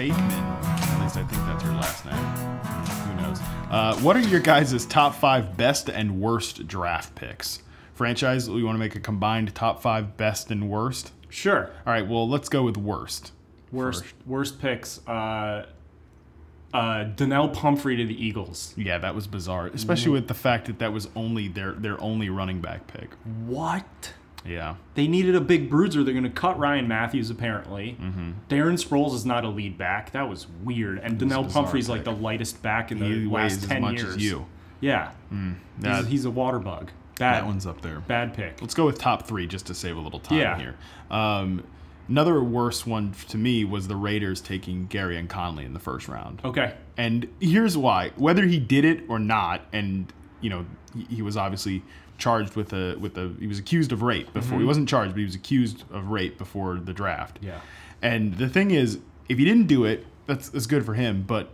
Bateman. At least I think that's her last name. Who knows? What are your guys' top 5 best and worst draft picks? Franchise, we want to make a combined top 5 best and worst? Sure. All right, well, let's go with worst. Worst picks. Donnell Pumphrey to the Eagles. Yeah, that was bizarre, especially with the fact that that was only their only running back pick. What? Yeah. They needed a big bruiser. They're going to cut Ryan Matthews, apparently. Darren Sproles is not a lead back. That was weird. And Donnell Pumphrey's like the lightest back in the last 10 years. As much as you. Yeah. He's a water bug. That one's up there. Bad pick. Let's go with top 3 just to save a little time here. Another worse one to me was the Raiders taking Gary and Conley in the first round. Okay. And here's why. Whether he did it or not, and he was obviously charged with he was accused of rape before. He wasn't charged, but he was accused of rape before the draft. Yeah. And the thing is, if he didn't do it, that's good for him. But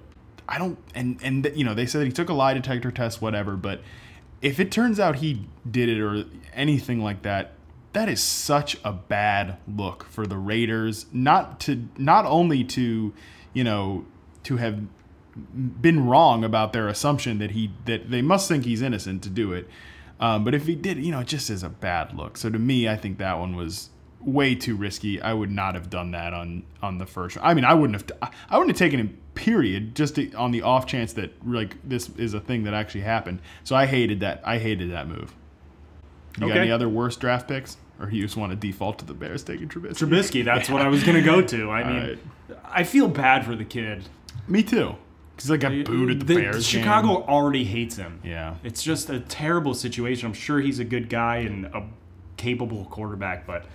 I don't. And they said that he took a lie detector test, whatever. But if it turns out he did it or anything like that, that is such a bad look for the Raiders. Not only to have been wrong about their assumption that they must think he's innocent to do it. But if he did, it just is a bad look. So to me, I think that one was way too risky. I would not have done that on the first. I mean, I wouldn't have taken him. Period. Just on the off chance that this is a thing that actually happened. So I hated that. I hated that move. You got any other worst draft picks, or you just want to default to the Bears taking Trubisky? Trubisky. That's what I was going to go to. I mean, I feel bad for the kid. Me too. Because I got booed at the Bears game. Chicago already hates him. Yeah. It's just a terrible situation. I'm sure he's a good guy and a capable quarterback, but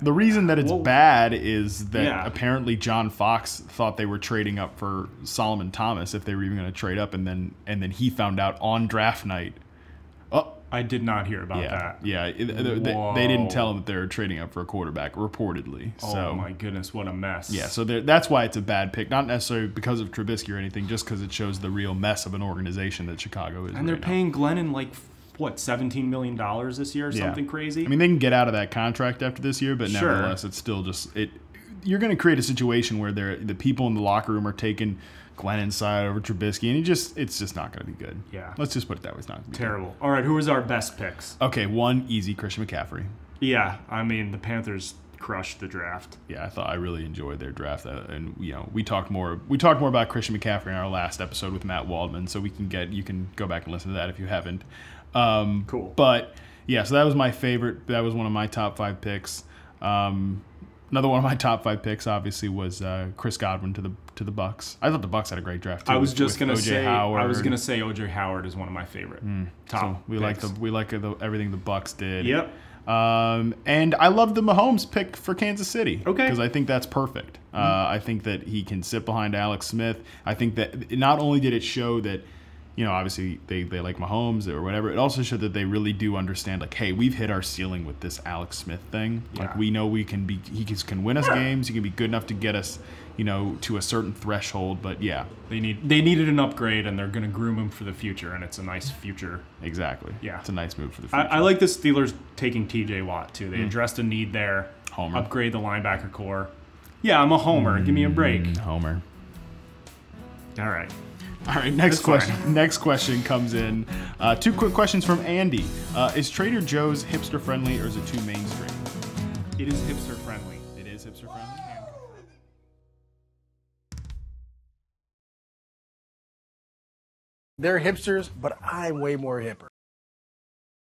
the reason that it's bad is that apparently John Fox thought they were trading up for Solomon Thomas if they were even going to trade up, and then he found out on draft night. Oh, I did not hear about that. Yeah, they didn't tell him that they were trading up for a quarterback, reportedly. Oh my goodness, what a mess. Yeah, so that's why it's a bad pick. Not necessarily because of Trubisky or anything, just because it shows the real mess of an organization that Chicago is. And they're paying Glennon $17 million this year or something crazy? I mean, they can get out of that contract after this year, but nevertheless, it's still just you're going to create a situation where the people in the locker room are taking Glennon's side over Trubisky, and it's just not going to be good. Yeah. Let's just put it that way. It's not going to be terrible. Good. All right, who was our best picks? Okay, one easy, Christian McCaffrey. Yeah, I mean, the Panthers crushed the draft. Yeah, I really enjoyed their draft, and we talked more about Christian McCaffrey in our last episode with Matt Waldman, so you can go back and listen to that if you haven't. Cool. But yeah, so that was my favorite. That was one of my top 5 picks. Another one of my top 5 picks, obviously, was Chris Godwin to the Bucks. I thought the Bucks had a great draft too. I was just gonna say OJ Howard is one of my favorite top. So we like everything the Bucks did. Yep. And I love the Mahomes pick for Kansas City. Okay. Because I think that's perfect. I think that he can sit behind Alex Smith. I think that not only did it show that, obviously they like Mahomes or whatever, it also showed that they really do understand, hey, we've hit our ceiling with this Alex Smith thing. Yeah. We know he can win us games. He can be good enough to get us, to a certain threshold. But yeah, they needed an upgrade, and they're going to groom him for the future, and it's a nice future. Exactly. Yeah, it's a nice move for the future. I like the Steelers taking T.J. Watt too. They addressed a need there. Homer. Upgrade the linebacker core. Yeah, I'm a homer. Give me a break. Homer. All right. All right, next question. Next question comes in. 2 quick questions from Andy. Is Trader Joe's hipster friendly, or is it too mainstream? It is hipster friendly. It is hipster friendly? They're hipsters, but I'm way more hipper.